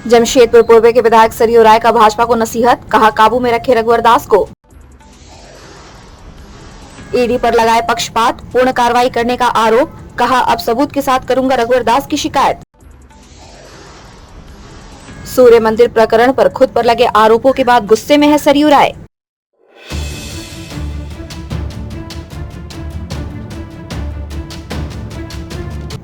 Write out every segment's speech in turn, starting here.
जमशेदपुर पूर्व के विधायक सरयू राय का भाजपा को नसीहत, कहा काबू में रखे रघुवर दास को। ईडी पर लगाए पक्षपात, पूर्ण कार्रवाई करने का आरोप, कहा अब सबूत के साथ करूंगा रघुवर दास की शिकायत। सूर्य मंदिर प्रकरण पर खुद पर लगे आरोपों के बाद गुस्से में है सरयू राय।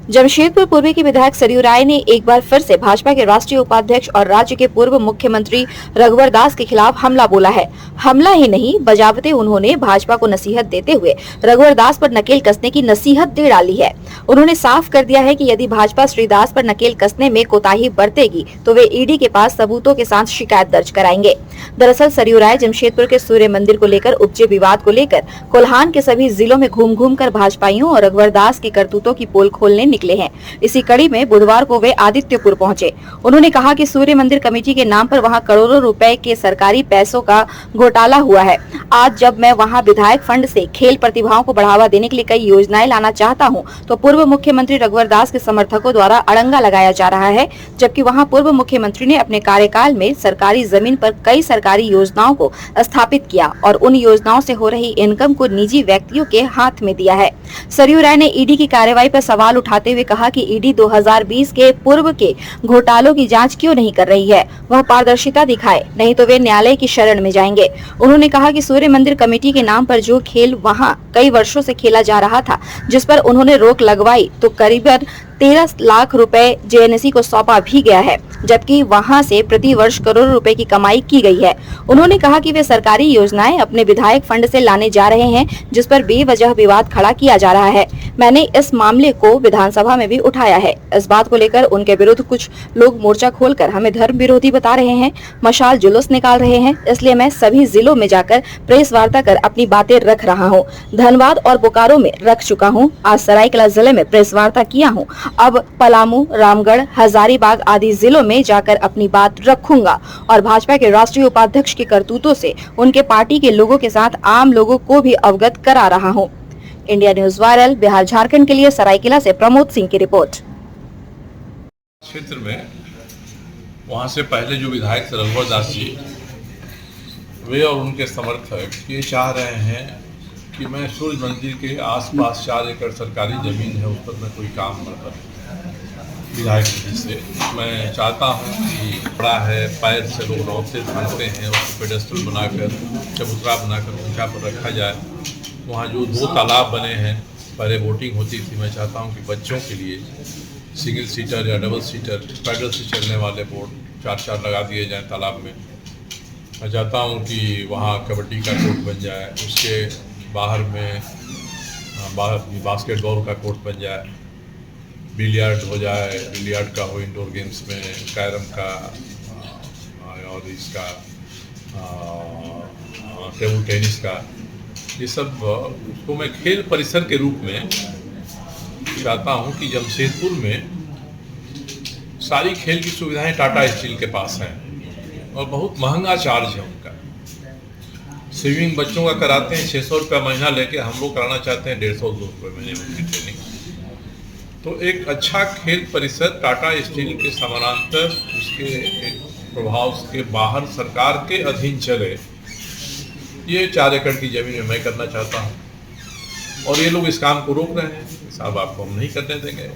जमशेदपुर पूर्व के विधायक सरयू राय ने एक बार फिर से भाजपा के राष्ट्रीय उपाध्यक्ष और राज्य के पूर्व मुख्यमंत्री रघुवर दास के खिलाफ हमला बोला है। हमला ही नहीं, बजावते उन्होंने भाजपा को नसीहत देते हुए रघुवर दास पर नकेल कसने की नसीहत दे डाली है। उन्होंने साफ कर दिया है कि यदि भाजपा श्री दास पर नकेल कसने में कोताही बरतेगी तो वे ईडी के पास सबूतों के साथ शिकायत दर्ज कराएंगे। दरअसल सरयू राय जमशेदपुर के सूर्य मंदिर को लेकर उपजे विवाद को लेकर कोल्हान के सभी जिलों में घूम घूम कर भाजपाइयों और रघुवर दास की करतूतों की पोल खोलने निकले हैं। इसी कड़ी में बुधवार को वे आदित्यपुर पहुंचे। उन्होंने कहा कि सूर्य मंदिर कमेटी के नाम पर वहां करोड़ों रुपए के सरकारी पैसों का घोटाला हुआ है। आज जब मैं वहां विधायक फंड से खेल प्रतिभाओं को बढ़ावा देने के लिए कई योजनाएं लाना चाहता हूं, तो पूर्व मुख्यमंत्री रघुवर दास के समर्थकों द्वारा अड़ंगा लगाया जा रहा है, जबकि वहां पूर्व मुख्यमंत्री ने अपने कार्यकाल में सरकारी जमीन पर कई सरकारी योजनाओं को स्थापित किया और उन योजनाओं से हो रही इनकम को निजी व्यक्तियों के हाथ में दिया है। सरयू राय ने ईडी की कार्रवाई पर सवाल उठाते हुए कहा कि ईडी 2020 के पूर्व के घोटालों की जांच क्यों नहीं कर रही है, वह पारदर्शिता दिखाए, नहीं तो वे न्यायालय की शरण में जाएंगे। उन्होंने कहा कि सूर्य मंदिर कमेटी के नाम पर जो खेल वहां कई वर्षों से खेला जा रहा था, जिस पर उन्होंने रोक लगवाई, तो करीबन 13 लाख रुपए जेएनसी को सौंपा भी गया है, जबकि वहां से प्रति वर्ष करोड़ों रुपए की कमाई की गई है। उन्होंने कहा कि वे सरकारी योजनाएं अपने विधायक फंड से लाने जा रहे हैं, जिस पर बेवजह विवाद खड़ा किया जा रहा है। मैंने इस मामले को विधानसभा में भी उठाया है। इस बात को लेकर उनके विरुद्ध कुछ लोग मोर्चा खोलकर हमें धर्म विरोधी बता रहे हैं, मशाल जुलूस निकाल रहे हैं, इसलिए मैं सभी जिलों में जाकर प्रेस वार्ता कर अपनी बातें रख रहा हूँ। धनबाद और बोकारो में रख चुका हूँ, आज सरायकेला जिले में प्रेस वार्ता किया हूँ, अब पलामू, रामगढ़, हजारीबाग आदि जिलों में जाकर अपनी बात रखूंगा और भाजपा के राष्ट्रीय उपाध्यक्ष की करतूतों से उनके पार्टी के लोगों के साथ आम लोगों को भी अवगत करा रहा हूं। India news viral, Bihar Jharkhand के लिए सरायकेला से प्रमोद सिंह की रिपोर्ट। क्षेत्र में वहां से पहले जो विधायक रघुवर दास जी, वे और उनके समर्थक ये चाह रहे हैं कि मैं सूर्य मंदिर के आसपास 4 एकड़ सरकारी जमीन है, उस पर मैं कोई काम न करूं। विधायक से मैं चाहता हूं कि बड़ा है, पैर से लोग रौते भागते हैं, उसको पेडेस्टल बनाकर, चबूतरा बनाकर ऊंचा पर रखा जाए। वहाँ जो 2 तालाब बने हैं, पहले बोटिंग होती थी, मैं चाहता हूं कि बच्चों के लिए सिंगल सीटर या डबल सीटर पैडल से चलने वाले बोट 4-4 लगा दिए जाएँ तालाब में। मैं चाहता हूं कि वहाँ कबड्डी का कोर्ट बन जाए, उसके बाहर में बास्केटबॉल का कोर्ट बन जाए, बिलियर्ड हो जाए, बिलियर्ड का हो इंडोर गेम्स में, कैरम का और इसका टेबल टेनिस का, ये सब उसको मैं खेल परिसर के रूप में चाहता हूं कि जमशेदपुर में सारी खेल की सुविधाएं टाटा स्टील के पास हैं और बहुत महंगा चार्ज है उनका। स्विमिंग बच्चों का कराते हैं 600 रुपया महीना लेके, हम लोग कराना चाहते हैं 150-200 रुपये महीने में ट्रेनिंग। तो एक अच्छा खेल परिसर टाटा स्टील के समानांतर, उसके एक प्रभाव के बाहर सरकार के अधीन चले, ये 4 एकड़ की जमीन में मैं करना चाहता हूँ और ये लोग इस काम को रोक रहे हैं। साहब आपको हम नहीं करने देंगे,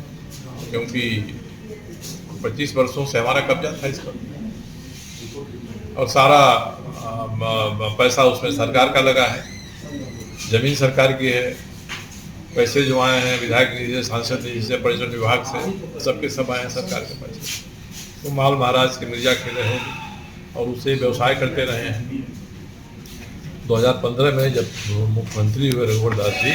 क्योंकि 25 वर्षों से हमारा कब्जा था इस पर और सारा पैसा उसमें सरकार का लगा है, जमीन सरकार की है, पैसे जो आए हैं विधायक निधि से, सांसद निधि से, पर्यटन विभाग से, सबके सब आए हैं सरकार के पैसे। तो माल महाराज के मिर्जा खेले हो और उसे व्यवसाय करते रहे हैं। 2015 में जब मुख्यमंत्री हुए रघुवर दास जी,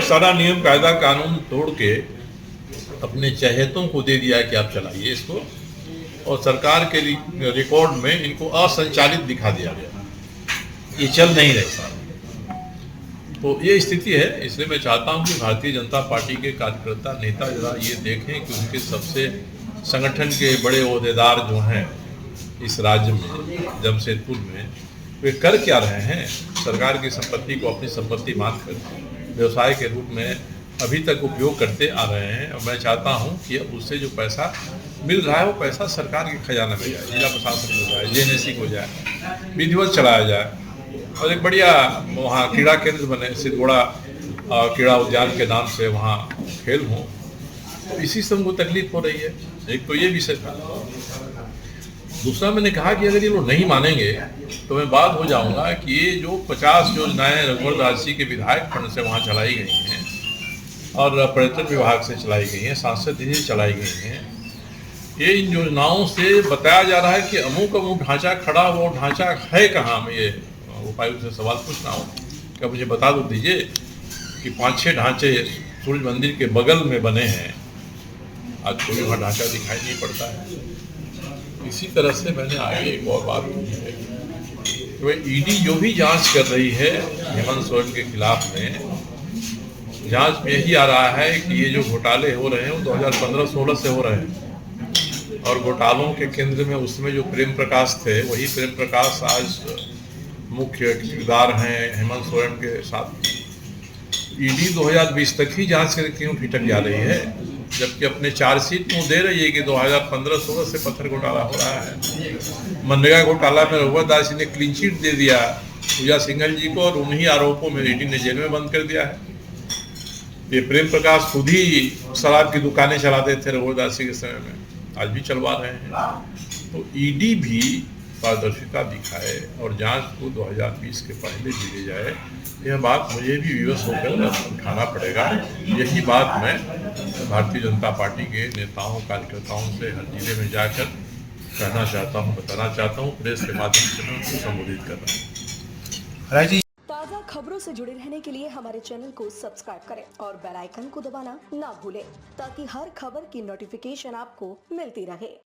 सारा नियम कायदा कानून तोड़ के अपने चहेतों को दे दिया कि आप चलाइए इसको, और सरकार के रिकॉर्ड में इनको असंचालित दिखा दिया गया, ये चल नहीं रहे साहब। तो ये स्थिति है, इसलिए मैं चाहता हूं कि भारतीय जनता पार्टी के कार्यकर्ता नेता जरा ये देखें कि उनके सबसे संगठन के बड़े ओहदेदार जो हैं इस राज्य में, जमशेदपुर में, वे कर क्या रहे हैं। सरकार की संपत्ति को अपनी संपत्ति मानकर व्यवसाय के रूप में अभी तक उपयोग करते आ रहे हैं और मैं चाहता हूं कि अब उससे जो पैसा मिल रहा है वो पैसा सरकार के खजाना में जाए, जिला प्रशासन को जाए, जेएनएससी को जाए, विधिवत चलाया जाए और एक बढ़िया वहाँ क्रीड़ा केंद्र बने, सिद्धगोड़ा क्रीड़ा उद्यान के नाम से वहाँ खेल हों। तो इसी से हमको तकलीफ हो रही है। एक तो ये विषय था। दूसरा मैंने कहा कि अगर ये लोग नहीं मानेंगे तो मैं बात हो जाऊंगा कि ये जो 50 योजनाएं रघुवर दास जी के विधायक फंड से वहाँ चलाई गई हैं और पर्यटन विभाग से चलाई गई हैं, सांसद निधि से चलाई गई हैं, ये इन योजनाओं से बताया जा रहा है कि अमुक अमुक ढांचा खड़ा हुआ, ढांचा है कहाँ। में ये उपायुक्त से सवाल पूछना हो, क्या मुझे बता दो दीजिए कि 5-6 ढांचे सूर्य मंदिर के बगल में बने हैं, आज कोई वहाँ ढांचा दिखाई नहीं पड़ता है। इसी तरह से मैंने आगे एक और बात की है कि ईडी जो भी जांच कर रही है हेमंत सोरेन के खिलाफ में, जांच में यही आ रहा है कि ये जो घोटाले हो रहे हैं वो 2015-16 से हो रहे हैं और घोटालों के केंद्र में उसमें जो प्रेम प्रकाश थे वही प्रेम प्रकाश आज मुख्य किरदार हैं हेमंत सोरेन के साथ। ईडी 2020 तक ही जांच करके क्यों ठिठक जा रही है, जबकि अपने चार्जशीट में दे रही है कि 2015-16 से पत्थर घोटाला हो रहा है। मनरेगा घोटाला में रघुवर दास जी ने क्लीन चिट दे दिया पूजा सिंघल जी को और उन्हीं आरोपों में ईडी ने जेल में बंद कर दिया है। ये प्रेम प्रकाश खुद ही शराब की दुकानें चलाते थे रघुवर दास जी के समय में, आज भी चलवा रहे हैं। तो ईडी भी पारदर्शिता दिखाए और जांच को 2020 के पहले भेजे जाए, यह बात मुझे भी विवश होकर उठाना पड़ेगा। यही बात मैं भारतीय जनता पार्टी के नेताओं कार्यकर्ताओं से हर जिले में जाकर कहना चाहता हूँ, बताना चाहता हूँ, प्रेस के माध्यम से मैं उनको संबोधित कर रहा हूँ। ताज़ा खबरों से जुड़े रहने के लिए हमारे चैनल को सब्सक्राइब करें और बेल आइकन को दबाना ना भूलें ताकि हर खबर की नोटिफिकेशन आपको मिलती रहे।